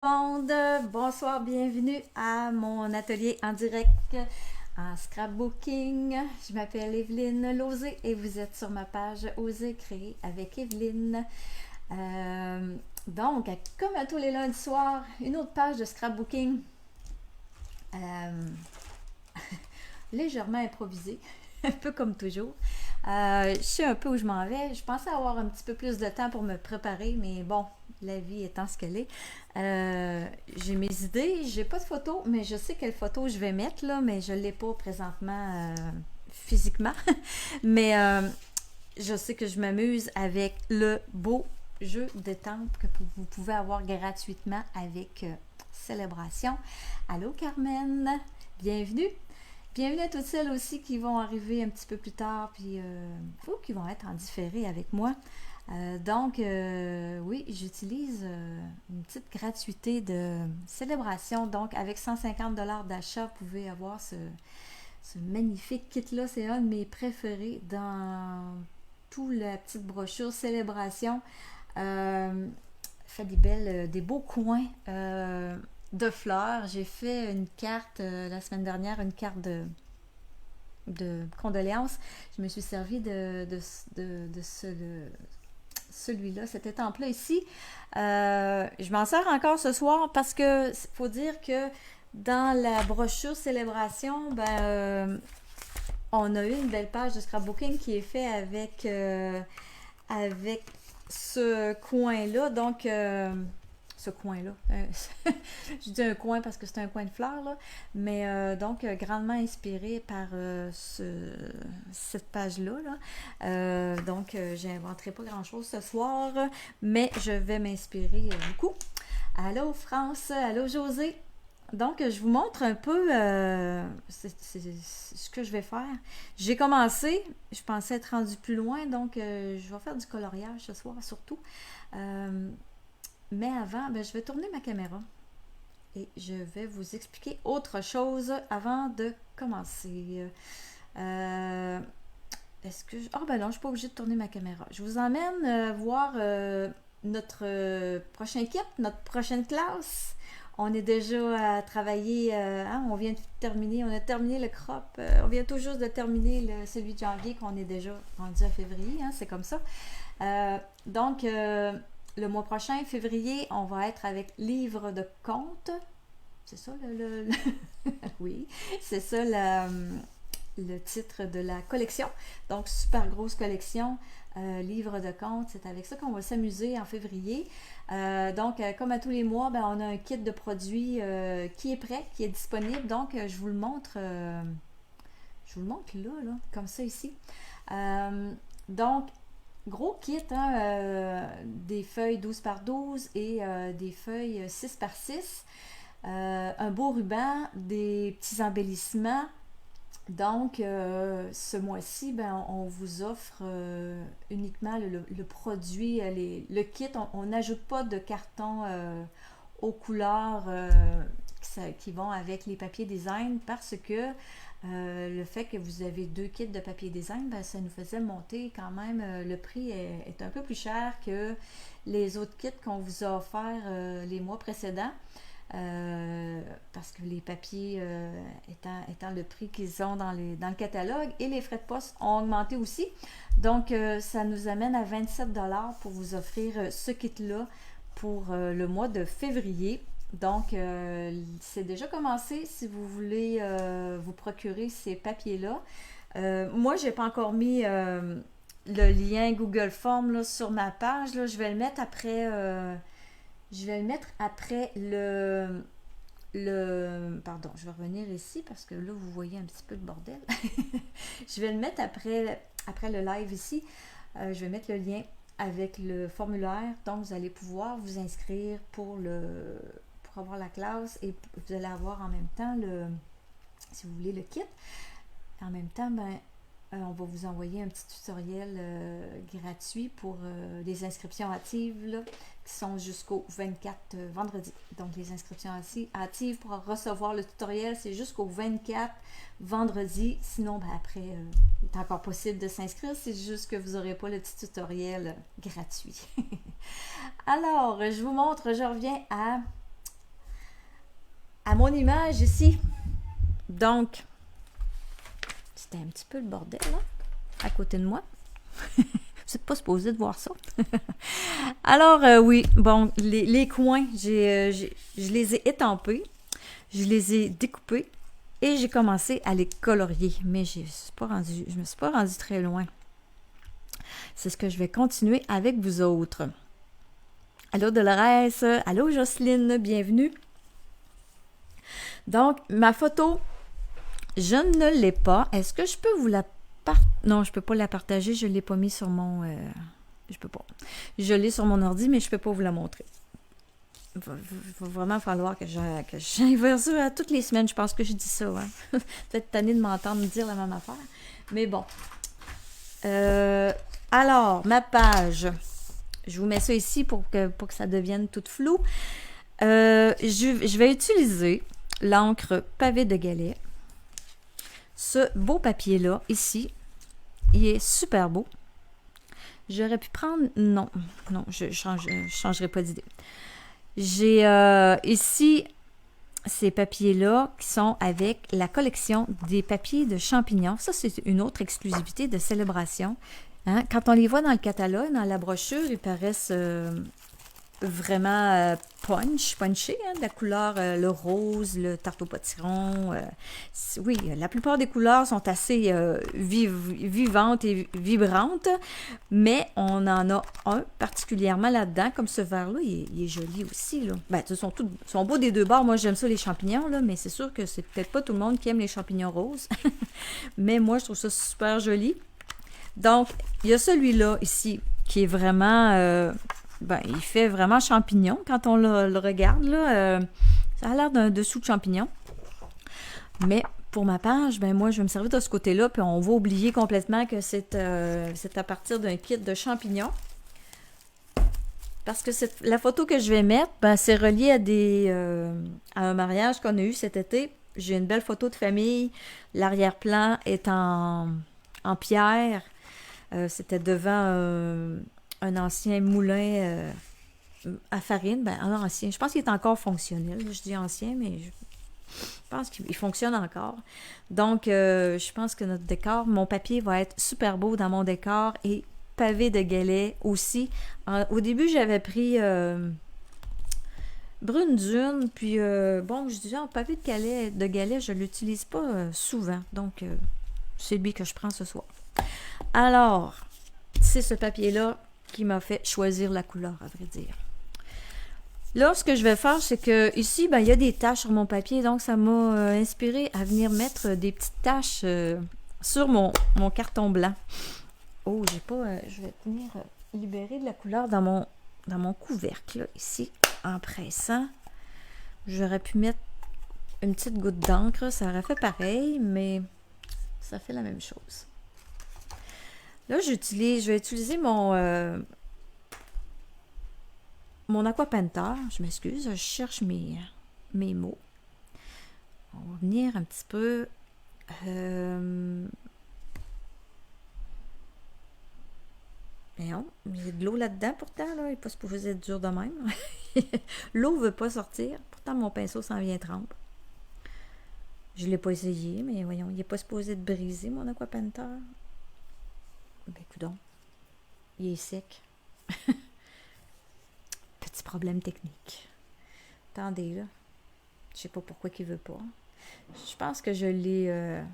Monde, bonsoir, bienvenue à mon atelier en direct en scrapbooking. Je m'appelle Evelyne Lauzé et vous êtes sur ma page Oser créer avec Evelyne. Donc, comme à tous les lundis soirs, une autre page de scrapbooking euh, légèrement improvisée, un peu comme toujours. Je sais un peu où je m'en vais. Je pensais avoir un petit peu plus de temps pour me préparer, mais bon, la vie étant ce qu'elle est. J'ai mes idées, j'ai pas de photos, mais je sais quelle photo je vais mettre, là, mais je l'ai pas présentement physiquement. Mais je sais que je m'amuse avec le beau jeu d'étampes que vous pouvez avoir gratuitement avec Célébration. Allô Carmen, bienvenue! Bienvenue à toutes celles aussi qui vont arriver un petit peu plus tard, puis ou qui vont être en différé avec moi. Oui, j'utilise une petite gratuité de célébration. Donc, avec 150 $ d'achat, vous pouvez avoir ce magnifique kit-là. C'est un de mes préférés dans toute la petite brochure célébration. Fait des beaux coins de fleurs. J'ai fait une carte la semaine dernière, une carte de condoléances. Je me suis servi de celui-là, cet étampe-là ici. Je m'en sers encore ce soir parce que faut dire que dans la brochure célébration, on a eu une belle page de scrapbooking qui est fait avec ce coin-là. Donc, ce coin-là. Je dis un coin parce que c'est un coin de fleurs, là. Mais grandement inspiré par cette page-là. Là. J'inventerai pas grand-chose ce soir, mais je vais m'inspirer beaucoup. Allô France, allô José. Donc, je vous montre un peu ce que je vais faire. J'ai commencé, je pensais être rendu plus loin, donc je vais faire du coloriage ce soir surtout. Mais avant, je vais tourner ma caméra et je vais vous expliquer autre chose avant de commencer. Est-ce que ah ben non, je ne suis pas obligée de tourner ma caméra. Je vous emmène voir notre prochain kit, notre prochaine classe. On est déjà à travailler, on vient de terminer, on a terminé le crop, on vient tout juste de terminer celui de janvier qu'on est déjà rendu à février, hein, c'est comme ça. Le mois prochain, février, on va être avec livre de comptes. C'est ça oui, c'est ça le titre de la collection. Donc, super grosse collection, livre de comptes. C'est avec ça qu'on va s'amuser en février. Comme à tous les mois, on a un kit de produits qui est prêt, qui est disponible. Donc, je vous le montre. Je vous le montre là, comme ça ici. Donc, gros kit, hein, des feuilles 12 par 12 et des feuilles 6 par 6. Un beau ruban, des petits embellissements. Donc, ce mois-ci, on vous offre uniquement le produit, le kit. On n'ajoute pas de carton aux couleurs qui vont avec les papiers design parce que le fait que vous avez deux kits de papier design, ça nous faisait monter quand même. Le prix est un peu plus cher que les autres kits qu'on vous a offerts les mois précédents. Parce que les papiers étant le prix qu'ils ont dans le catalogue et les frais de poste ont augmenté aussi. Donc, ça nous amène à 27 $ pour vous offrir ce kit-là pour le mois de février. Donc, c'est déjà commencé si vous voulez vous procurer ces papiers-là. Moi, je n'ai pas encore mis le lien Google Form là, sur ma page. Là. Je vais le mettre après... Pardon, je vais revenir ici parce que là, vous voyez un petit peu le bordel. Je vais le mettre après le live ici. Je vais mettre le lien avec le formulaire. Donc, vous allez pouvoir vous inscrire pour avoir la classe et vous allez avoir en même temps si vous voulez le kit. En même temps, on va vous envoyer un petit tutoriel gratuit pour les inscriptions hâtives là, qui sont jusqu'au 24 vendredi. Donc, les inscriptions hâtives pour recevoir le tutoriel, c'est jusqu'au 24 vendredi. Sinon, après, il est encore possible de s'inscrire. C'est juste que vous n'aurez pas le petit tutoriel gratuit. Alors, je vous montre, je reviens à à mon image ici. Donc, c'était un petit peu le bordel, là, à côté de moi. Vous n'êtes pas supposé de voir ça. Alors, oui, bon, les coins, je les ai étampés, je les ai découpés et j'ai commencé à les colorier. Mais je ne me suis pas rendue très loin. C'est ce que je vais continuer avec vous autres. Allô Dolores, allô Jocelyne, bienvenue. Donc, ma photo, je ne l'ai pas. Est-ce que je peux vous la partager? Non, je ne peux pas la partager, je ne l'ai pas mis sur mon... je peux pas. Je l'ai sur mon ordi, mais je ne peux pas vous la montrer. Il va vraiment falloir que j'aille vers ça toutes les semaines. Je pense que je dis ça. Hein? Peut-être tanné de m'entendre dire la même affaire. Mais bon. Alors, ma page. Je vous mets ça ici pour que ça devienne tout flou. Je vais utiliser l'encre pavé de galets. Ce beau papier-là, ici, il est super beau. J'aurais pu prendre... Non, je ne changerai pas d'idée. J'ai ici ces papiers-là qui sont avec la collection des papiers de champignons. Ça, c'est une autre exclusivité de Célébration. Hein? Quand on les voit dans le catalogue, dans la brochure, ils paraissent vraiment punchés, hein? De la couleur, le rose, le tarte au potiron. Oui, la plupart des couleurs sont assez vivantes et vibrantes, mais on en a un particulièrement là-dedans, comme ce vert-là, il est joli aussi. Là. Ben, ils sont beaux des deux bords. Moi, j'aime ça, les champignons, là, mais c'est sûr que c'est peut-être pas tout le monde qui aime les champignons roses. Mais moi, je trouve ça super joli. Donc, il y a celui-là ici qui est vraiment... il fait vraiment champignon quand on le regarde. Là, ça a l'air d'un dessous de champignon. Mais pour ma page, moi, je vais me servir de ce côté-là, puis on va oublier complètement que c'est à partir d'un kit de champignons. Parce que la photo que je vais mettre, c'est relié à un mariage qu'on a eu cet été. J'ai une belle photo de famille. L'arrière-plan est en pierre. C'était devant un ancien moulin à farine. Un ancien. Je pense qu'il est encore fonctionnel. Je dis ancien, mais je pense qu'il fonctionne encore. Donc, je pense que notre décor, mon papier va être super beau dans mon décor et pavé de galets aussi. Au début, j'avais pris brune dune, puis je disais, pavé de galets, je ne l'utilise pas souvent. Donc, c'est lui que je prends ce soir. Alors, c'est ce papier-là qui m'a fait choisir la couleur, à vrai dire. Là, ce que je vais faire, c'est que ici, il y a des taches sur mon papier, donc ça m'a inspiré à venir mettre des petites taches sur mon carton blanc. Oh, je vais venir libérer de la couleur dans mon couvercle, là, ici, en pressant. J'aurais pu mettre une petite goutte d'encre, ça aurait fait pareil, mais ça fait la même chose. Là, je vais utiliser mon Aqua Painter. Je m'excuse, je cherche mes mots. On va venir un petit peu... il y a de l'eau là-dedans pourtant, là. Il n'est pas supposé être dur de même. L'eau ne veut pas sortir. Pourtant, mon pinceau s'en vient trempe. Je ne l'ai pas essayé, mais voyons, il n'est pas supposé être brisé, mon Aqua Painter. Coudonc, il est sec. Petit problème technique. Attendez, là. Je sais pas pourquoi il veut pas. Je pense que je l'ai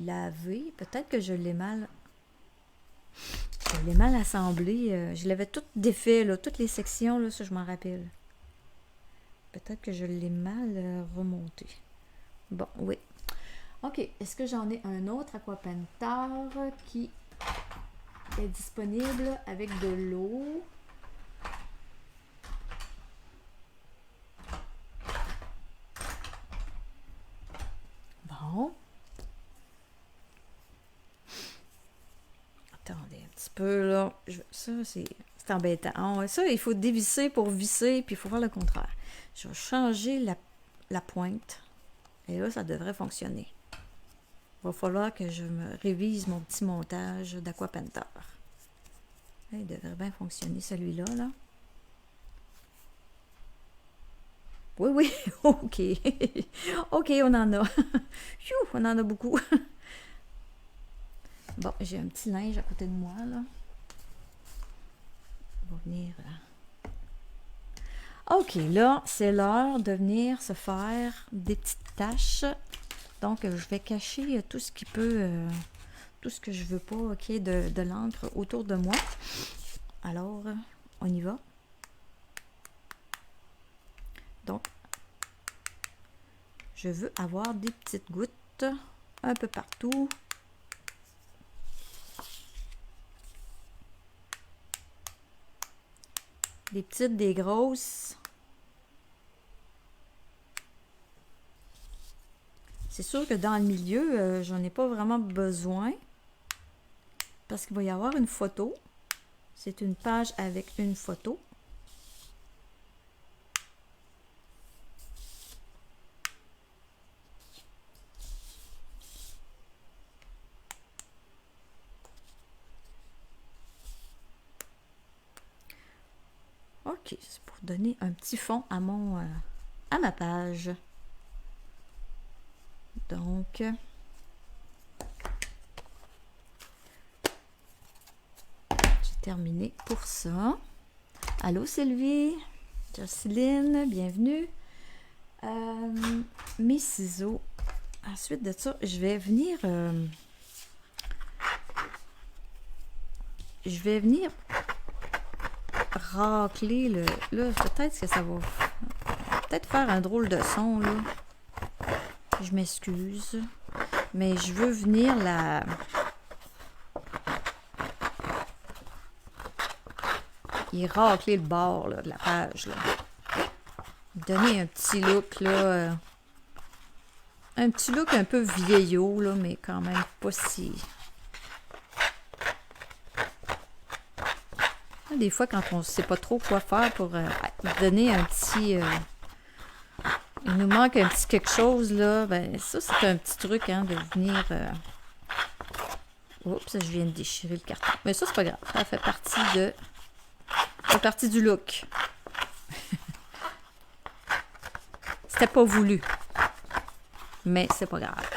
lavé. Peut-être que je l'ai mal assemblé. Je l'avais tout défait, là, toutes les sections, là, ça je m'en rappelle. Peut-être que je l'ai mal remonté. Bon, oui. OK, est-ce que j'en ai un autre Aqua Painter qui est disponible avec de l'eau? Bon. Attendez un petit peu, là. Ça, c'est embêtant. Ça, il faut dévisser pour visser, puis il faut faire le contraire. Je vais changer la pointe. Et là, ça devrait fonctionner. Il va falloir que je me révise mon petit montage d'Aqua Painter. Il devrait bien fonctionner celui-là. Là. Oui, oui, ok. Ok, on en a. Phew, on en a beaucoup. Bon, j'ai un petit linge à côté de moi, là. On va venir... Ok, là, c'est l'heure de venir se faire des petites taches. Donc, je vais cacher tout ce qui peut... tout ce que je veux pas, ok, de l'encre autour de moi. Alors, on y va. Donc, je veux avoir des petites gouttes un peu partout. Des petites, des grosses. C'est sûr que dans le milieu, j'en ai pas vraiment besoin. Parce qu'il va y avoir une photo. C'est une page avec une photo. Ok, c'est pour donner un petit fond à à ma page. Donc, j'ai terminé pour ça. Allô Sylvie, Jocelyne, bienvenue. Mes ciseaux. Ensuite de ça, je vais venir racler le... Là, peut-être que ça va peut-être faire un drôle de son, là. Je m'excuse. Mais je veux venir y racler le bord là, de la page, là. Donner un petit look, là. Un petit look un peu vieillot, là, mais quand même pas si... Des fois, quand on ne sait pas trop quoi faire pour donner un petit... il nous manque un petit quelque chose, là. Ben, ça, c'est un petit truc, hein, de venir... Oups, je viens de déchirer le carton. Mais ça, c'est pas grave. Ça fait partie du look. C'était pas voulu. Mais c'est pas grave.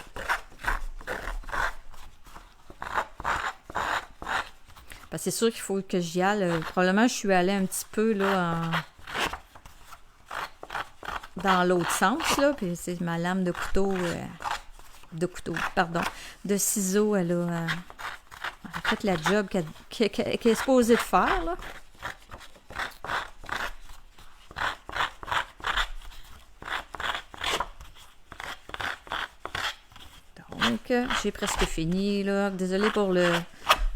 Parce que c'est sûr qu'il faut que j'y aille. Probablement, je suis allée un petit peu, là, dans l'autre sens, là. Puis c'est ma lame de couteau... de ciseaux, elle a fait la job qu'elle est supposée de faire, là. Donc, j'ai presque fini, là. Désolée pour le...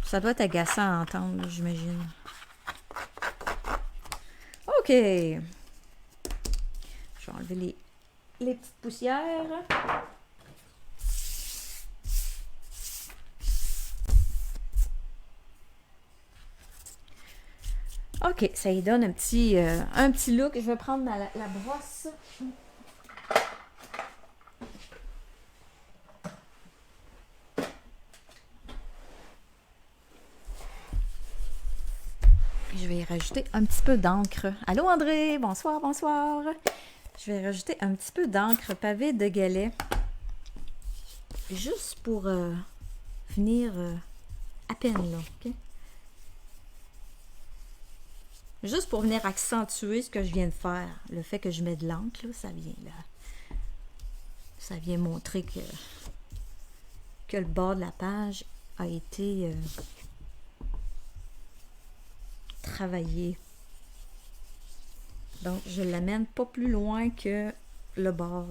Ça doit être agaçant à entendre, j'imagine. OK. Je vais enlever les petites poussières. OK, ça y donne un petit look. Je vais prendre la brosse. Je vais y rajouter un petit peu d'encre. Allô André, bonsoir, bonsoir. Je vais rajouter un petit peu d'encre pavé de galets. Juste pour venir à peine là, OK? Juste pour venir accentuer ce que je viens de faire. Le fait que je mets de l'encre, là, ça vient montrer que le bord de la page a été travaillé. Donc, je l'amène pas plus loin que le bord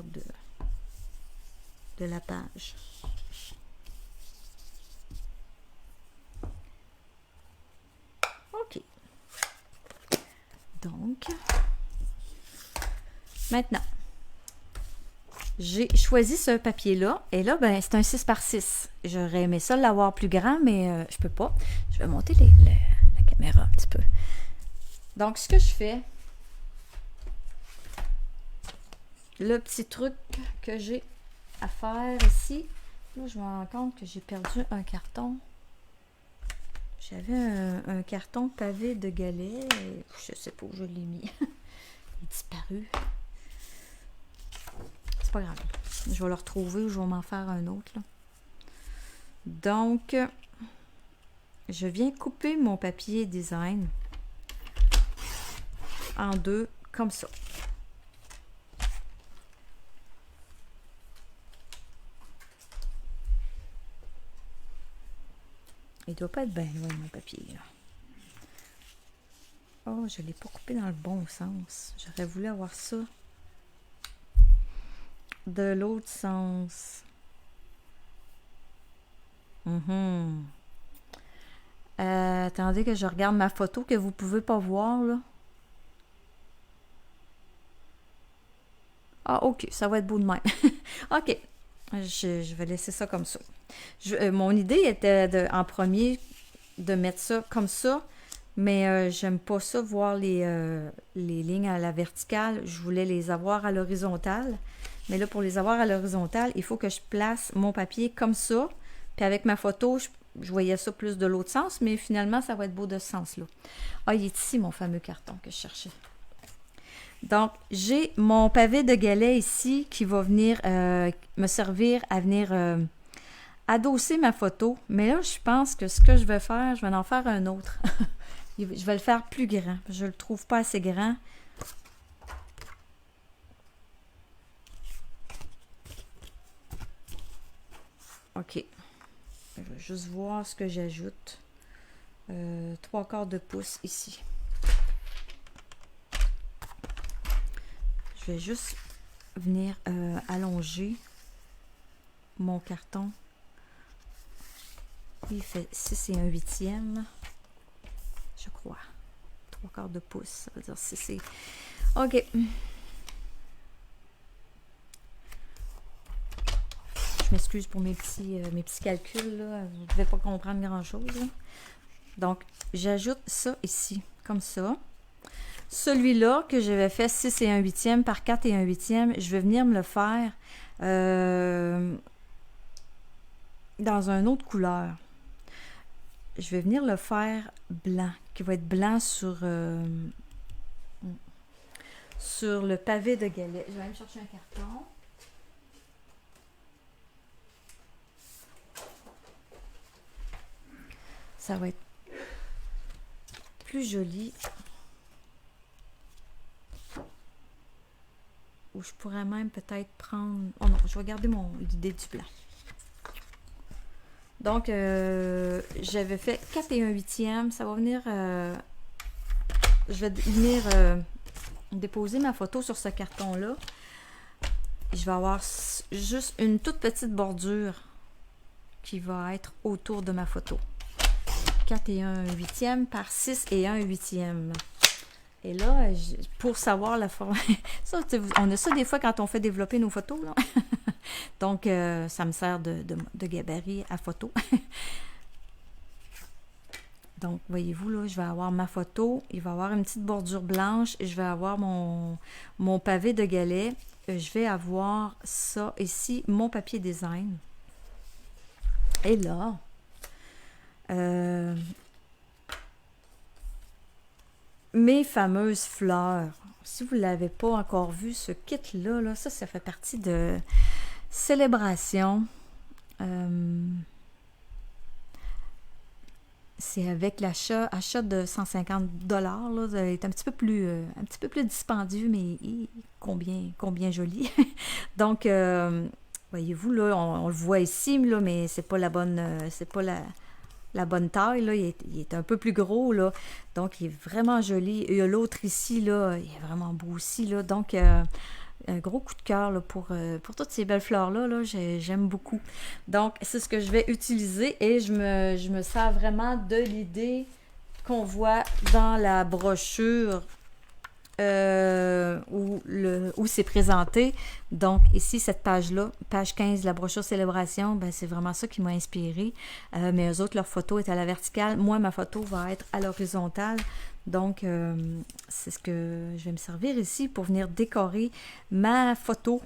de la page. OK. Donc, maintenant, j'ai choisi ce papier-là. Et là, ben, c'est un 6 par 6. J'aurais aimé ça l'avoir plus grand, mais je peux pas. Je vais monter la caméra un petit peu. Donc, ce que je fais, le petit truc que j'ai à faire ici, là, je me rends compte que j'ai perdu un carton. J'avais un carton pavé de galets. Je sais pas où je l'ai mis. Il est disparu. c'est pas grave. Je vais le retrouver ou je vais m'en faire un autre, là. Donc, je viens couper mon papier design en deux, comme ça. Il doit pas être bien loin, mon papier, là. Oh, je ne l'ai pas coupé dans le bon sens. J'aurais voulu avoir ça de l'autre sens. Attendez que je regarde ma photo que vous pouvez pas voir, là. Ah, ok, ça va être beau de même. Ok, je vais laisser ça comme ça. Mon idée était en premier de mettre ça comme ça, mais j'aime pas ça voir les lignes à la verticale. Je voulais les avoir à l'horizontale. Mais là, pour les avoir à l'horizontale, il faut que je place mon papier comme ça. Puis avec ma photo, je voyais ça plus de l'autre sens, mais finalement, ça va être beau de ce sens-là. Ah, il est ici, mon fameux carton que je cherchais. Donc, j'ai mon pavé de galets ici qui va venir me servir à venir adosser ma photo. Mais là, je pense que ce que je vais faire, je vais en faire un autre. Je vais le faire plus grand. Je le trouve pas assez grand. OK. Je vais juste voir ce que j'ajoute. 3/4 de pouce ici. Je vais juste venir allonger mon carton. Il fait 6 1/8, je crois. 3/4 de pouce, ça veut dire 6 et... OK. Je m'excuse pour mes petits calculs, là. Vous ne devez pas comprendre grand-chose, là. Donc, j'ajoute ça ici, comme ça. Celui-là, que j'avais fait 6 1/8 par 4 1/8, je vais venir me le faire dans une autre couleur. Je vais venir le faire blanc, qui va être blanc sur le pavé de galets. Je vais aller me chercher un carton. Ça va être plus joli. Ou je pourrais même peut-être prendre... Oh non, je vais garder l'idée du blanc. Donc, j'avais fait 4 1/8. Ça va venir... je vais venir déposer ma photo sur ce carton-là. Je vais avoir juste une toute petite bordure qui va être autour de ma photo. 4 1/8 par 6 1/8. Et là, pour savoir la forme... ça, on a ça des fois quand on fait développer nos photos, là. Donc, ça me sert de gabarit à photo. Donc, voyez-vous, là, je vais avoir ma photo. Il va y avoir une petite bordure blanche. Je vais avoir mon pavé de galets. Je vais avoir ça ici, mon papier design. Et là... mes fameuses fleurs. Si vous ne l'avez pas encore vu, ce kit-là, là, ça fait partie de Célébration. C'est avec l'achat de 150 $. Là, ça est un petit peu plus dispendieux, mais combien joli. Donc, voyez-vous, là, on le voit ici, là, mais c'est pas la bonne taille, là. Il est un peu plus gros, là. Donc, il est vraiment joli. Et l'autre ici, là, il est vraiment beau aussi, là. Donc, un gros coup de cœur là, pour toutes ces belles fleurs-là. Là, j'aime beaucoup. Donc, c'est ce que je vais utiliser et je me sers vraiment de l'idée qu'on voit dans la brochure où c'est présenté. Donc, ici, cette page-là, page 15, la brochure Célébration, ben, c'est vraiment ça qui m'a inspirée. Mais eux autres, leur photo est à la verticale. Moi, ma photo va être à l'horizontale. Donc, c'est ce que je vais me servir ici pour venir décorer ma photo.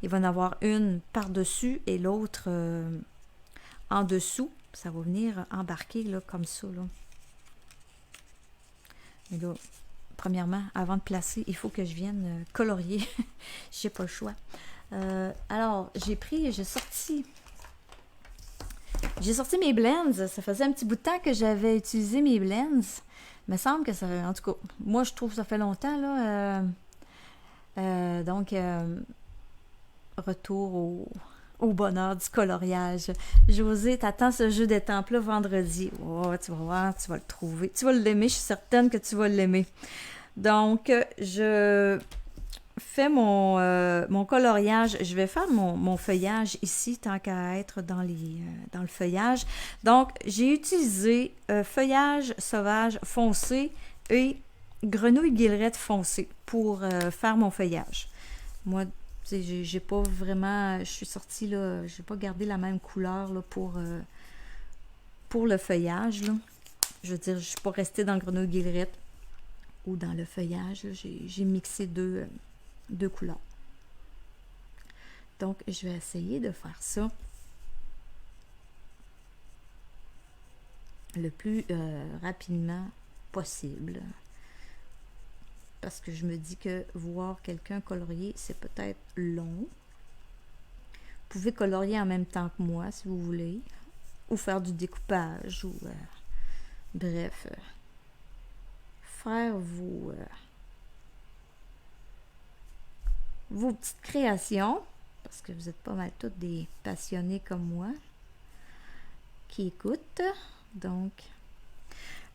Il va y en avoir une par-dessus et l'autre en dessous. Ça va venir embarquer là, comme ça. Là. Et là, premièrement, avant de placer, il faut que je vienne colorier. J'ai pas le choix. Alors, j'ai sorti mes blends. Ça faisait un petit bout de temps que j'avais utilisé mes blends. Il me semble que ça... En tout cas, moi, je trouve que ça fait longtemps, là. Donc, retour au bonheur du coloriage. José, t'attends ce jeu d'étampes-là vendredi. Oh, tu vas voir, tu vas le trouver. Tu vas l'aimer, je suis certaine que tu vas l'aimer. Donc, je fais mon coloriage. Je vais faire mon feuillage ici, tant qu'à être dans le feuillage. Donc, j'ai utilisé feuillage sauvage foncé et grenouille guillerette foncée pour faire mon feuillage. Moi, j'ai pas vraiment... Je suis sortie, là, j'ai pas gardé la même couleur là, pour le feuillage. Là. Je veux dire, je suis pas restée dans le grenouille guillerette ou dans le feuillage. J'ai mixé deux couleurs. Donc, je vais essayer de faire ça le plus rapidement possible. Parce que je me dis que voir quelqu'un colorier, c'est peut-être long. Vous pouvez colorier en même temps que moi, si vous voulez. Ou faire du découpage, ou... bref. Faire vos petites créations. Parce que vous êtes pas mal tous des passionnés comme moi. Qui écoutent. Donc...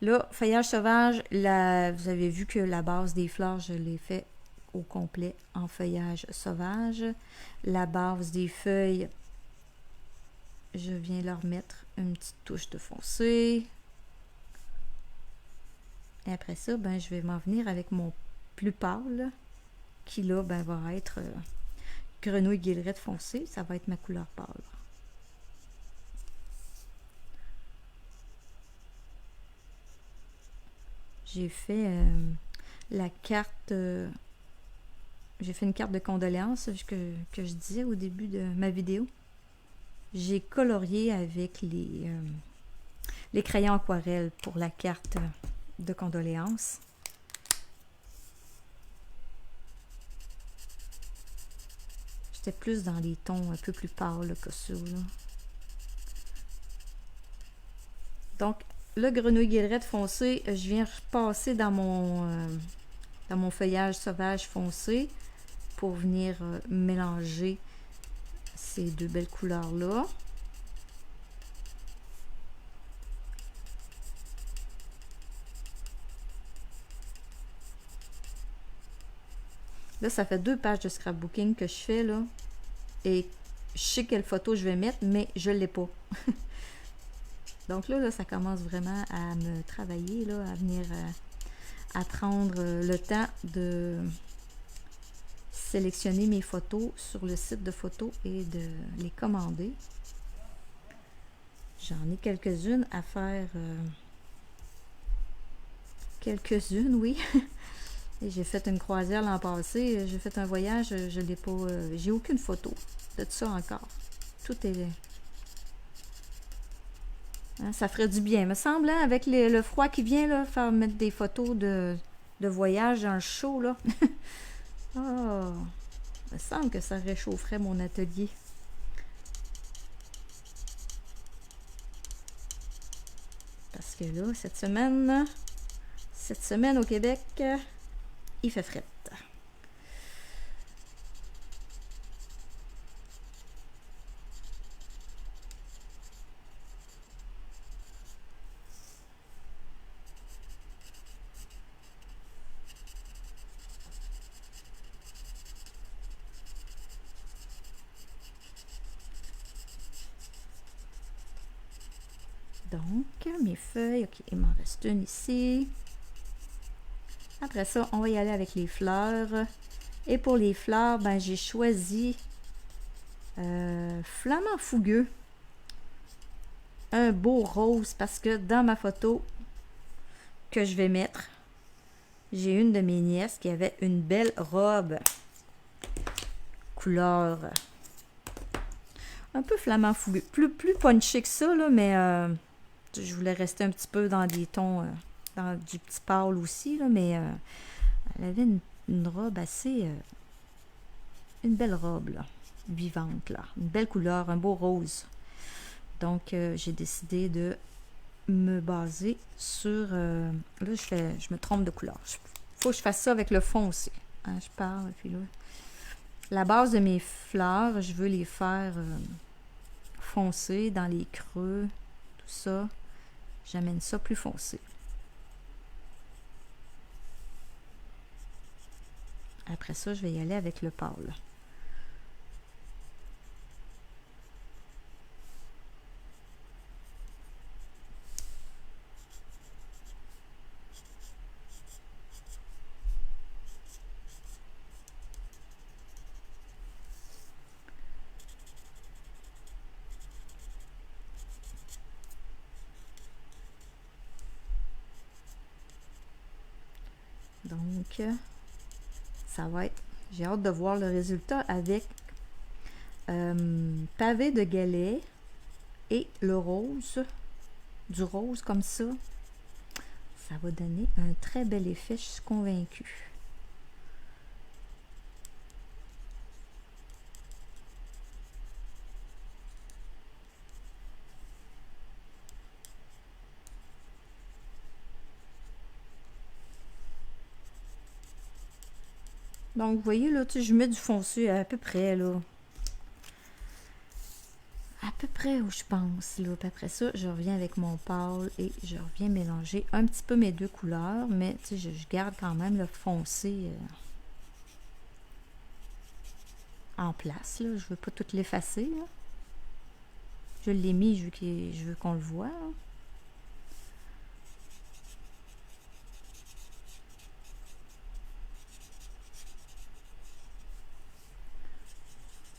Là, feuillage sauvage, vous avez vu que la base des fleurs, je l'ai fait au complet en feuillage sauvage. La base des feuilles, je viens leur mettre une petite touche de foncé. Et après ça, ben, je vais m'en venir avec mon plus pâle, qui là, ben, va être grenouille guillerette foncée. Ça va être ma couleur pâle. J'ai fait la carte... j'ai fait une carte de condoléances que je disais au début de ma vidéo. J'ai colorié avec les crayons aquarelles pour la carte de condoléances. J'étais plus dans les tons un peu plus pâles que ça. Là. Donc, le grenouille guillerette foncé, je viens repasser dans mon feuillage sauvage foncé pour venir mélanger ces deux belles couleurs-là. Là, ça fait 2 pages de scrapbooking que je fais, là. Et je sais quelle photo je vais mettre, mais je ne l'ai pas. Donc là, ça commence vraiment à me travailler, là, à venir à prendre le temps de sélectionner mes photos sur le site de photos et de les commander. J'en ai quelques-unes à faire. Quelques-unes, oui. Et j'ai fait une croisière l'an passé. J'ai fait un voyage, je l'ai pas. J'ai aucune photo de tout ça encore. Tout est... Hein, ça ferait du bien, me semble, hein, avec le froid qui vient, là, faire mettre des photos de voyage dans le chaud, là. Oh, me semble que ça réchaufferait mon atelier. Parce que là, cette semaine au Québec, il fait fret. Donc, mes feuilles, ok, il m'en reste une ici. Après ça, on va y aller avec les fleurs. Et pour les fleurs, ben, j'ai choisi flamant fougueux. Un beau rose parce que dans ma photo que je vais mettre, j'ai une de mes nièces qui avait une belle robe couleur un peu flamant fougueux. Plus punché que ça, là, mais je voulais rester un petit peu dans des tons, dans du petit pâle aussi, là, mais Elle avait une robe assez... une belle robe, là, vivante, là. Une belle couleur, un beau rose. Donc, j'ai décidé de me baser sur... là, je me trompe de couleur. Faut que je fasse ça avec le fond aussi. Hein, je parle, puis là... La base de mes fleurs, je veux les faire foncées dans les creux, tout ça. J'amène ça plus foncé. Après ça, je vais y aller avec le pâle. Donc, ça va être... J'ai hâte de voir le résultat avec pavé de galets et le rose, du rose comme ça. Ça va donner un très bel effet, je suis convaincue. Donc, vous voyez, là, je mets du foncé à peu près, là. À peu près où je pense, là. Puis après ça, je reviens avec mon pâle et je reviens mélanger un petit peu mes deux couleurs, mais, tu sais, je garde quand même le foncé en place, là. Je veux pas tout l'effacer, là. Je l'ai mis, je veux qu'on le voit, là.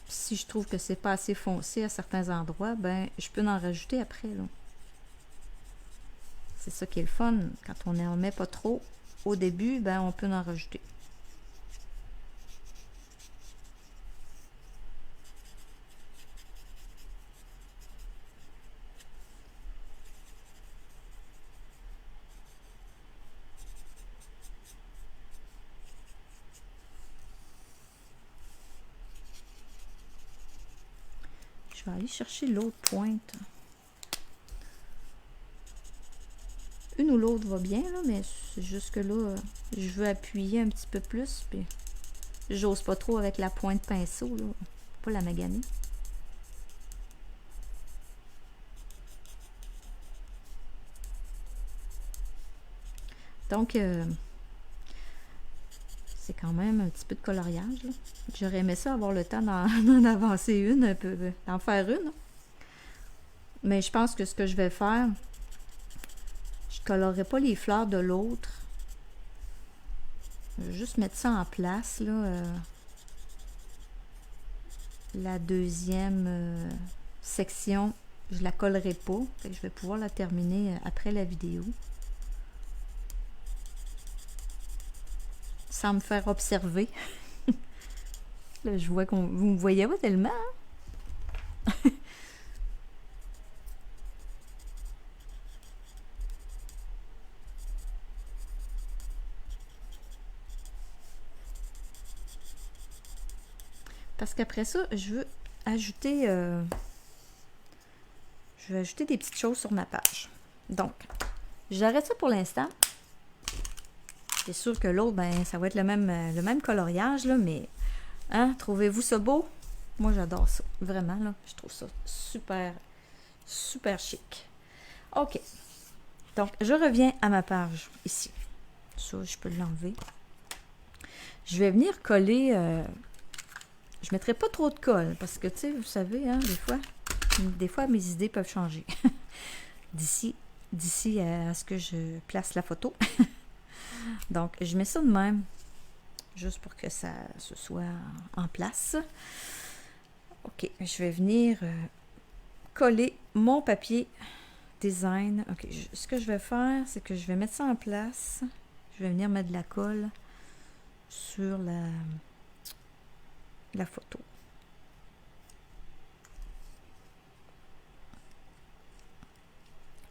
Si je trouve que c'est pas assez foncé à certains endroits, ben je peux en rajouter après, là. C'est ça qui est le fun. Quand on n'en met pas trop au début, ben on peut en rajouter. Je vais aller chercher l'autre pointe. Une ou l'autre va bien, là, mais c'est juste que là, je veux appuyer un petit peu plus, puis j'ose pas trop avec la pointe pinceau, là. Pas la maganer. Donc, c'est quand même un petit peu de coloriage, là. J'aurais aimé ça avoir le temps d'en avancer une, un peu, d'en faire une. Mais je pense que ce que je vais faire, je colorerai pas les fleurs de l'autre. Je vais juste mettre ça en place, là. La deuxième section, je la collerai pas. Fait que je vais pouvoir la terminer après la vidéo. Sans me faire observer. Là, je vois qu'on vous me voyez pas tellement. Hein? Parce qu'après ça, je veux ajouter des petites choses sur ma page. Donc, j'arrête ça pour l'instant. C'est sûr que l'autre, ben, ça va être le même coloriage, là, mais hein, trouvez-vous ça beau? Moi, j'adore ça. Vraiment, là, je trouve ça super, super chic. OK. Donc, je reviens à ma page ici. Ça, je peux l'enlever. Je vais venir coller... je ne mettrai pas trop de colle parce que, tu sais, vous savez, hein, des fois, mes idées peuvent changer. d'ici à ce que je place la photo. Donc, je mets ça de même, juste pour que ça se soit en place. OK, je vais venir coller mon papier design. OK, ce que je vais faire, c'est que je vais mettre ça en place. Je vais venir mettre de la colle sur la photo.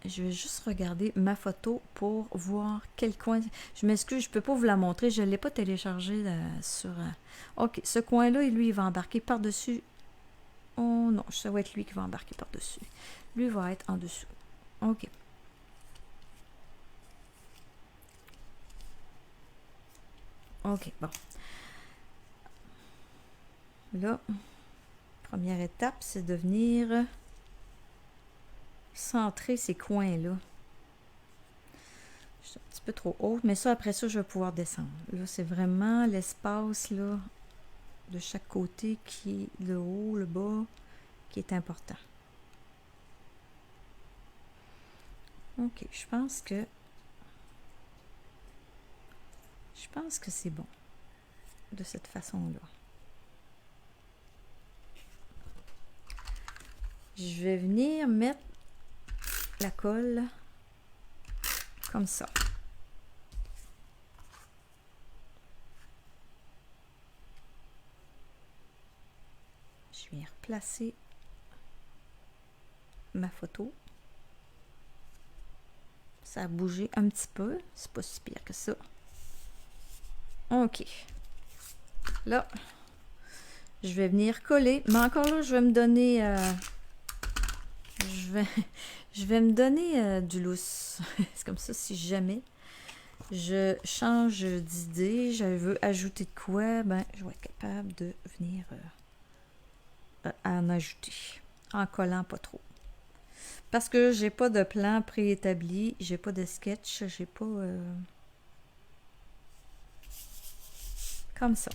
Je vais juste regarder ma photo pour voir quel coin. Je m'excuse, je ne peux pas vous la montrer. Je ne l'ai pas téléchargée sur... OK, ce coin-là, lui, il va embarquer par-dessus. Oh non, ça va être lui qui va embarquer par-dessus. Lui va être en dessous. OK. OK, bon. Là, première étape, c'est de venir centrer ces coins-là. Je suis un petit peu trop haute, mais ça, après ça, je vais pouvoir descendre. Là, c'est vraiment l'espace, là, de chaque côté, qui le haut, le bas, qui est important. OK, je pense que c'est bon, de cette façon-là. Je vais venir mettre la colle comme ça. Je viens replacer ma photo. Ça a bougé un petit peu. C'est pas si pire que ça. OK. Là, je vais venir coller. Mais encore là, je vais me donner... je vais me donner du lousse. C'est comme ça, si jamais je change d'idée, je veux ajouter de quoi, ben, je vais être capable de venir en ajouter. En collant pas trop. Parce que j'ai pas de plan préétabli, j'ai pas de sketch, j'ai pas... comme ça.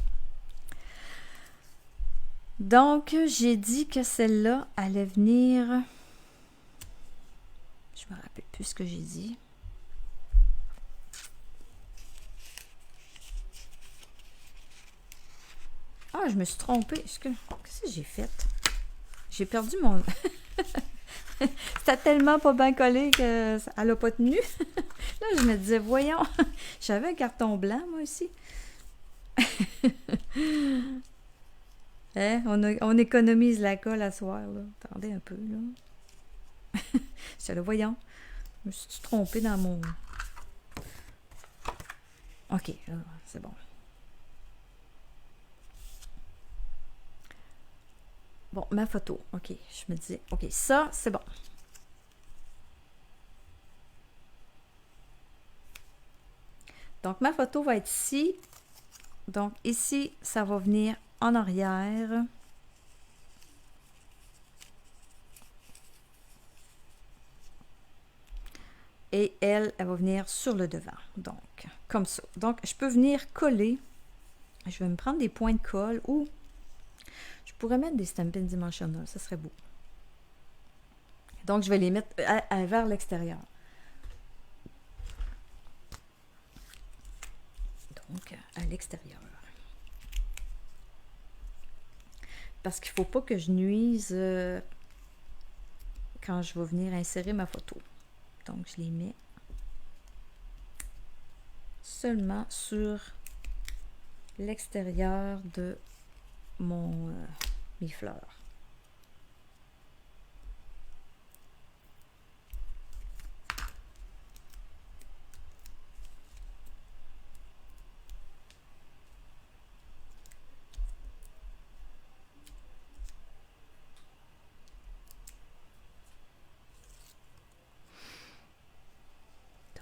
Donc, j'ai dit que celle-là allait venir... Je me rappelle plus ce que j'ai dit. Ah, je me suis trompée. Qu'est-ce que j'ai fait? J'ai perdu mon... C'était tellement pas bien collé qu'elle n'a pas tenu. Là, je me disais, voyons, j'avais un carton blanc, moi aussi. Hein? On économise la colle à soir, là. Attendez un peu, là. C'est là, voyons. Je me suis trompée dans mon... OK, c'est bon. Bon, ma photo. OK, je me disais, OK, ça, c'est bon. Donc, ma photo va être ici. Donc, ici, ça va venir en arrière. Et elle va venir sur le devant. Donc, comme ça. Donc, je peux venir coller. Je vais me prendre des points de colle ou je pourrais mettre des Stampin' Dimensional. Ça serait beau. Donc, je vais les mettre vers l'extérieur. Donc, à l'extérieur. Parce qu'il ne faut pas que je nuise quand je vais venir insérer ma photo. Donc, je les mets seulement sur l'extérieur de mes fleurs.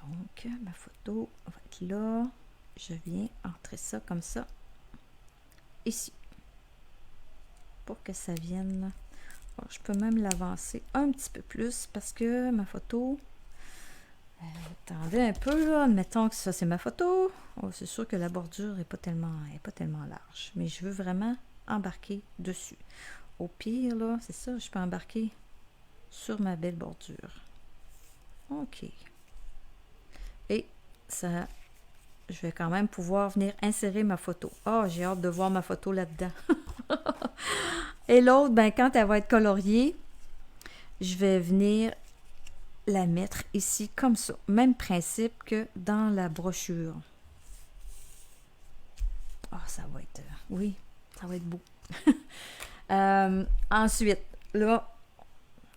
Donc, ma photo va être là. Je viens entrer ça comme ça. Ici. Pour que ça vienne. Bon, je peux même l'avancer un petit peu plus parce que ma photo... attendez un peu, là. Admettons que ça, c'est ma photo. Oh, c'est sûr que la bordure n'est pas tellement large. Mais je veux vraiment embarquer dessus. Au pire, là, c'est ça, je peux embarquer sur ma belle bordure. OK. Et ça, je vais quand même pouvoir venir insérer ma photo. Ah, j'ai hâte de voir ma photo là-dedans. Et l'autre, ben, quand elle va être coloriée, je vais venir la mettre ici comme ça. Même principe que dans la brochure. Ah, ça va être... oui, ça va être beau. Ensuite, là,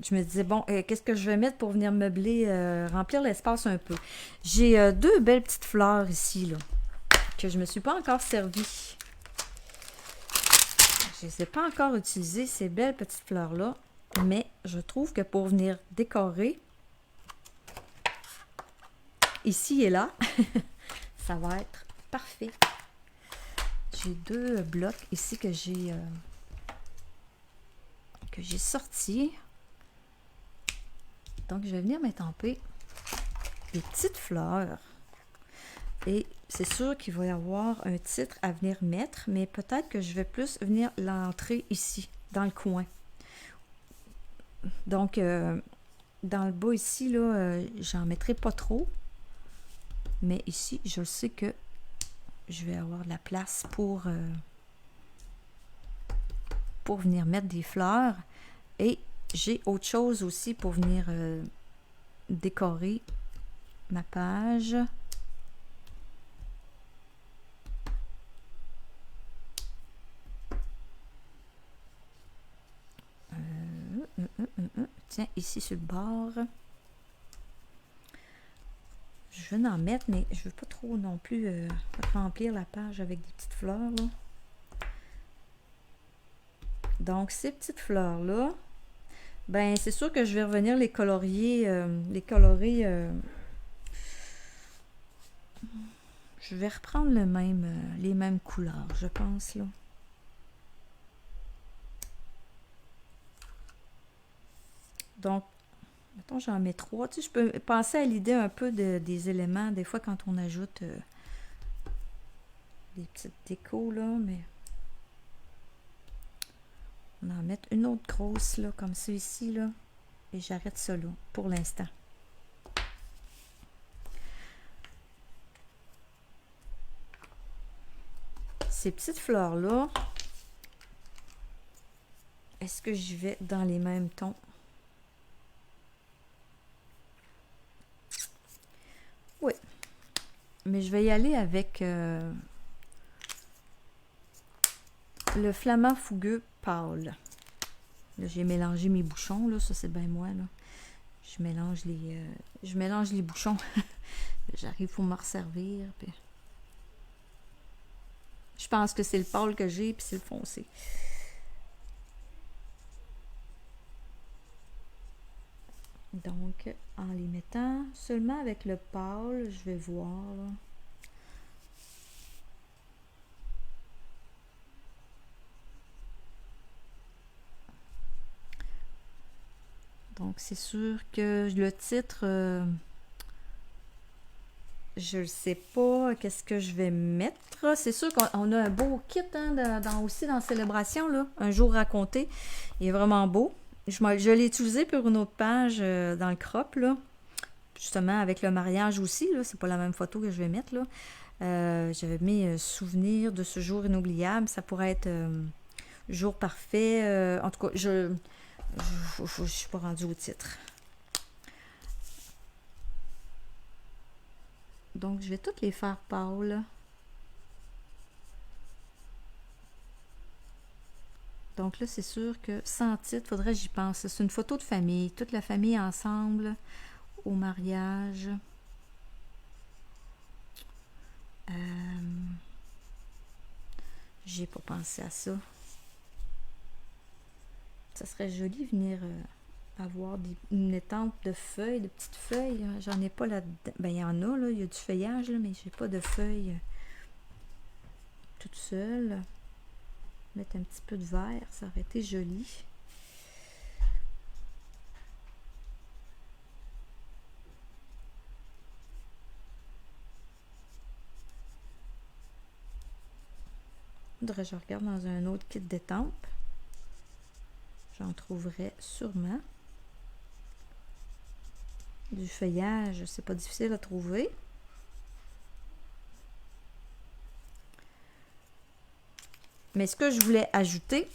je me disais, bon, qu'est-ce que je vais mettre pour venir meubler, remplir l'espace un peu. J'ai deux belles petites fleurs ici, là, que je ne me suis pas encore servie. Je ne les ai pas encore utilisées, ces belles petites fleurs-là, mais je trouve que pour venir décorer, ici et là, ça va être parfait. J'ai deux blocs ici que j'ai sortis. Donc, je vais venir m'étamper des petites fleurs. Et c'est sûr qu'il va y avoir un titre à venir mettre, mais peut-être que je vais plus venir l'entrer ici, dans le coin. Donc, dans le bas ici, là, j'en mettrai pas trop. Mais ici, je sais que je vais avoir de la place pour venir mettre des fleurs. Et j'ai autre chose aussi pour venir décorer ma page. Tiens, ici sur le bord. Je vais en mettre, mais je veux pas trop non plus remplir la page avec des petites fleurs, là. Donc, ces petites fleurs-là, ben, c'est sûr que je vais revenir les colorier, je vais reprendre les mêmes couleurs, je pense, là. Donc, mettons, j'en mets 3. Tu sais, je peux penser à l'idée un peu des éléments, des fois, quand on ajoute des petites décos, là, mais on va en mettre une autre grosse, là, comme ça ici, là, et j'arrête ça, là, pour l'instant. Ces petites fleurs-là, est-ce que j'y vais dans les mêmes tons? Oui. Mais je vais y aller avec le flamant fougueux pâle. Là, j'ai mélangé mes bouchons, là, ça c'est bien moi, là. Je mélange les bouchons. J'arrive pour me resservir. Puis... je pense que c'est le pâle que j'ai, puis c'est le foncé. Donc, en les mettant seulement avec le pâle, je vais voir, là. Donc, c'est sûr que le titre, je ne sais pas qu'est-ce que je vais mettre. C'est sûr qu'on a un beau kit hein, aussi dans Célébration, là, un jour raconté. Il est vraiment beau. Je l'ai utilisé pour une autre page dans le crop, là. Justement, avec le mariage aussi, là. C'est pas la même photo que je vais mettre, là. J'avais mis souvenir de ce jour inoubliable. Ça pourrait être jour parfait. En tout cas, je suis pas rendue au titre. Donc, je vais toutes les faire pâles. Donc là, c'est sûr que sans titre, faudrait que j'y pense. C'est une photo de famille, toute la famille ensemble, au mariage. J'ai pas pensé à ça. Ça serait joli venir avoir une étampe de feuilles, de petites feuilles. J'en ai pas là-dedans. Ben, il y en a, là. Il y a du feuillage, là, mais j'ai pas de feuilles toute seule. Mettre un petit peu de vert, ça aurait été joli. Faudrait que je regarde dans un autre kit d'étampes. J'en trouverai sûrement. Du feuillage, c'est pas difficile à trouver. Mais ce que je voulais ajouter,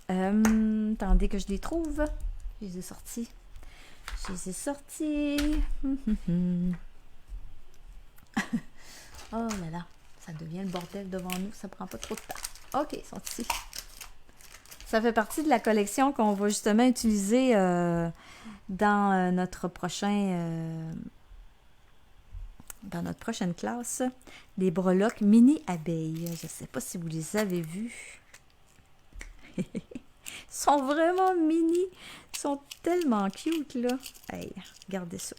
attendez que je les trouve. Je les ai sortis. Oh là là, ça devient le bordel devant nous, ça prend pas trop de temps. Ok, ils sont ici. Ça fait partie de la collection qu'on va justement utiliser dans notre prochaine classe. Les breloques mini abeilles. Je ne sais pas si vous les avez vus. Ils sont vraiment mini. Ils sont tellement cute, là. Hey, regardez ça.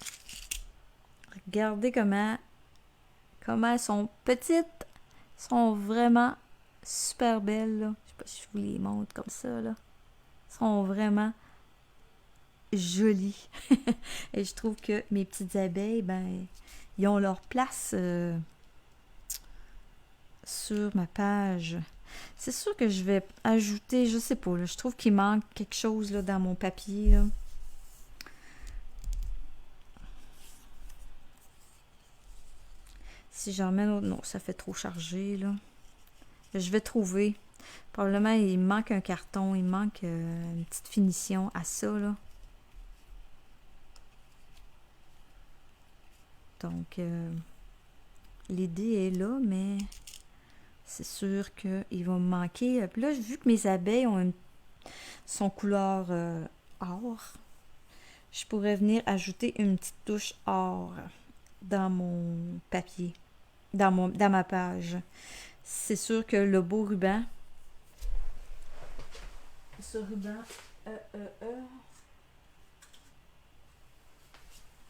Regardez comment elles sont petites. Elles sont vraiment super belles, là. Je sais pas si je vous les montre comme ça, là. Elles sont vraiment jolies. Et je trouve que mes petites abeilles, ben, ils ont leur place sur ma page. C'est sûr que je vais ajouter, je sais pas, là, je trouve qu'il manque quelque chose là, dans mon papier, là. Si j'en mets autre, non, ça fait trop chargé, là. Je vais trouver. Probablement, il me manque un carton, il me manque une petite finition à ça, là. Donc, l'idée est là, mais c'est sûr qu'il va me manquer. Puis là, vu que mes abeilles sont couleur or, je pourrais venir ajouter une petite touche or dans mon papier, dans ma page. C'est sûr que le beau ruban, ce ruban,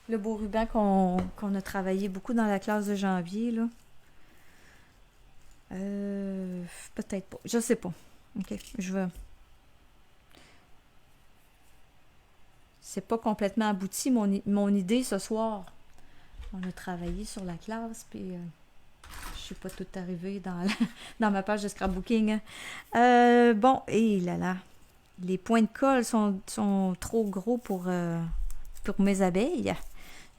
le beau ruban qu'on a travaillé beaucoup dans la classe de janvier, là. Peut-être pas. Je sais pas. OK, je vais... C'est pas complètement abouti, mon idée ce soir. On a travaillé sur la classe, puis je suis pas tout arrivé dans ma page de scrapbooking. Bon, et là là. Les points de colle sont trop gros pour mes abeilles.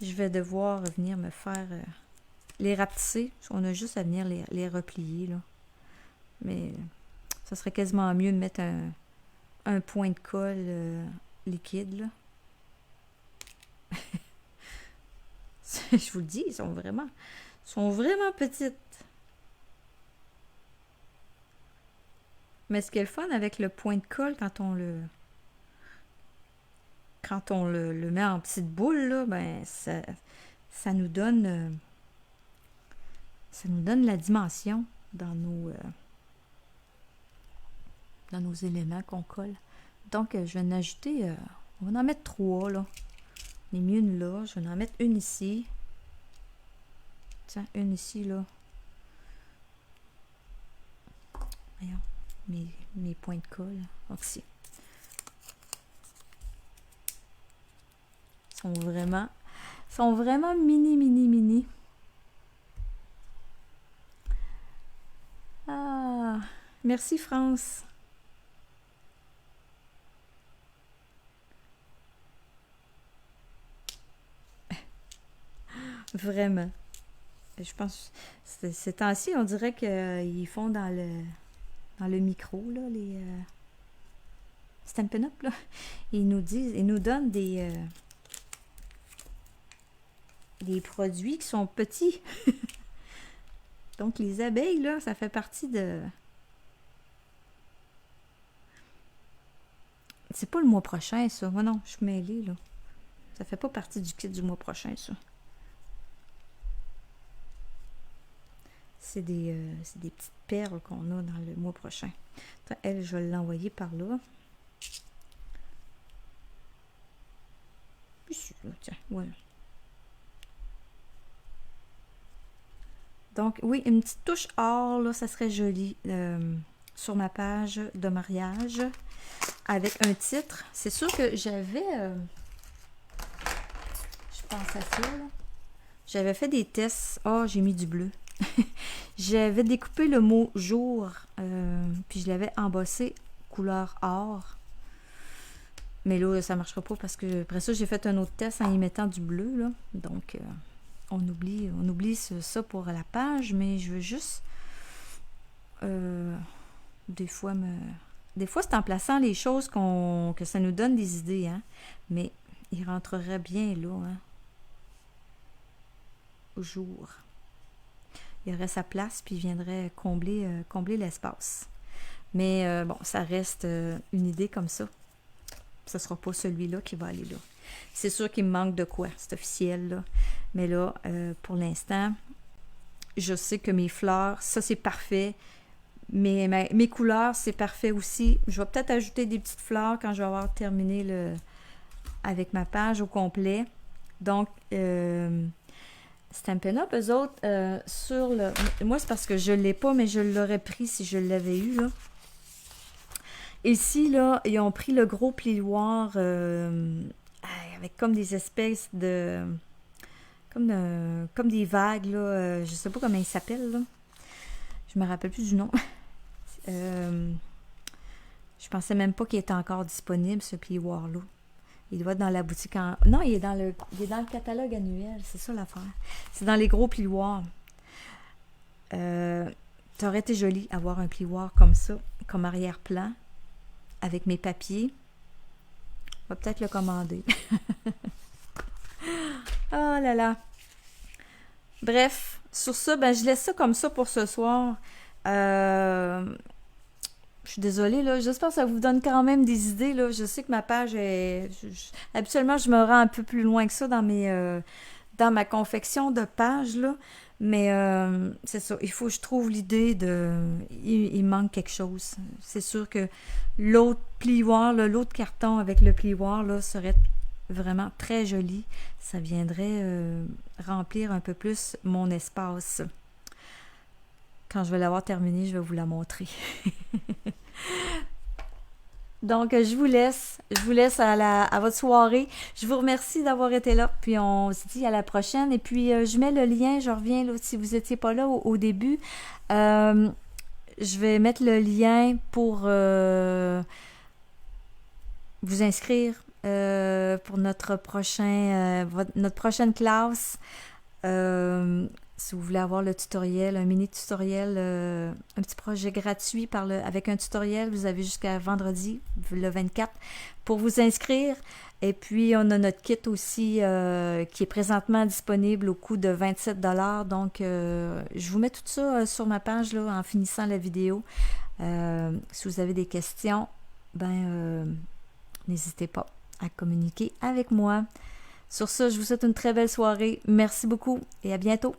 Je vais devoir venir me faire les rapetisser. On a juste à venir les replier, là. Mais ça serait quasiment mieux de mettre un point de colle liquide, là. Je vous le dis, ils sont vraiment petites. Mais ce qui est le fun avec le point de colle, quand on le met en petite boule, là, ben ça nous donne la dimension dans nos éléments qu'on colle. Donc, je vais en ajouter, on va en mettre 3, là. On est mieux une là. Je vais en mettre une ici. Tiens, une ici, là. Voyons, mes points de colle. Ici. Sont vraiment mini, mini, mini. Ah, merci France. Vraiment. Je pense, ces temps-ci, on dirait qu'ils font dans le micro, là, les Stampin' Up, là. Ils nous donnent des produits qui sont petits. Donc, les abeilles, là, ça fait partie de... C'est pas le mois prochain, ça. Moi, non, je suis mêlée, là. Ça fait pas partie du kit du mois prochain, ça. C'est des petites perles qu'on a dans le mois prochain. Elle, je vais l'envoyer par là. Ici, là, tiens, voilà. Donc, oui, une petite touche or, là, ça serait joli sur ma page de mariage avec un titre. C'est sûr que j'avais... je pense à ça, là. J'avais fait des tests. Oh, j'ai mis du bleu. J'avais découpé le mot jour, puis je l'avais embossé couleur or. Mais là, ça ne marchera pas parce que après ça, j'ai fait un autre test en y mettant du bleu, là. Donc, on oublie ça pour la page, mais je veux juste des fois c'est en plaçant les choses que ça nous donne des idées, hein. Mais il rentrerait bien là, hein. Au jour. Il y aurait sa place, puis il viendrait combler l'espace. Mais bon, ça reste une idée comme ça. Ce ne sera pas celui-là qui va aller là. C'est sûr qu'il me manque de quoi, c'est officiel, là. Mais là, pour l'instant, je sais que mes fleurs, ça c'est parfait. Mes couleurs, c'est parfait aussi. Je vais peut-être ajouter des petites fleurs quand je vais avoir terminé avec ma page au complet. Donc, Stampin' Up, eux autres, sur le... Moi, c'est parce que je ne l'ai pas, mais je l'aurais pris si je l'avais eu, là. Ici, là, ils ont pris le gros plioir avec comme des espèces de... Comme des vagues, là. Je sais pas comment ils s'appellent, là. Je me rappelle plus du nom. Je pensais même pas qu'il était encore disponible, ce plioir-là. Il doit être dans la boutique en... Non, il est dans le catalogue annuel, c'est ça l'affaire. C'est dans les gros plioirs. Ça aurait été joli avoir un plioir comme ça, comme arrière-plan, avec mes papiers. On va peut-être le commander. Oh là là. Bref, sur ça, ben, je laisse ça comme ça pour ce soir. Je suis désolée, là. J'espère que ça vous donne quand même des idées, là. Je sais que ma page est... habituellement, je me rends un peu plus loin que ça dans ma confection de pages, là. Mais c'est ça. Il faut que je trouve l'idée de... Il manque quelque chose. C'est sûr que l'autre plioir, là, l'autre carton avec le plioir, là, serait vraiment très joli. Ça viendrait remplir un peu plus mon espace. Quand je vais l'avoir terminée, je vais vous la montrer. Donc, je vous laisse à votre soirée. Je vous remercie d'avoir été là. Puis, on se dit à la prochaine. Et puis, je mets le lien. Je reviens là, si vous n'étiez pas là au début. Je vais mettre le lien pour vous inscrire pour notre prochaine classe. Si vous voulez avoir le tutoriel, un mini tutoriel, un petit projet gratuit avec un tutoriel, vous avez jusqu'à vendredi, le 24, pour vous inscrire. Et puis, on a notre kit aussi qui est présentement disponible au coût de 27 $. Donc, je vous mets tout ça sur ma page là, en finissant la vidéo. Si vous avez des questions, n'hésitez pas à communiquer avec moi. Sur ça, je vous souhaite une très belle soirée. Merci beaucoup et à bientôt.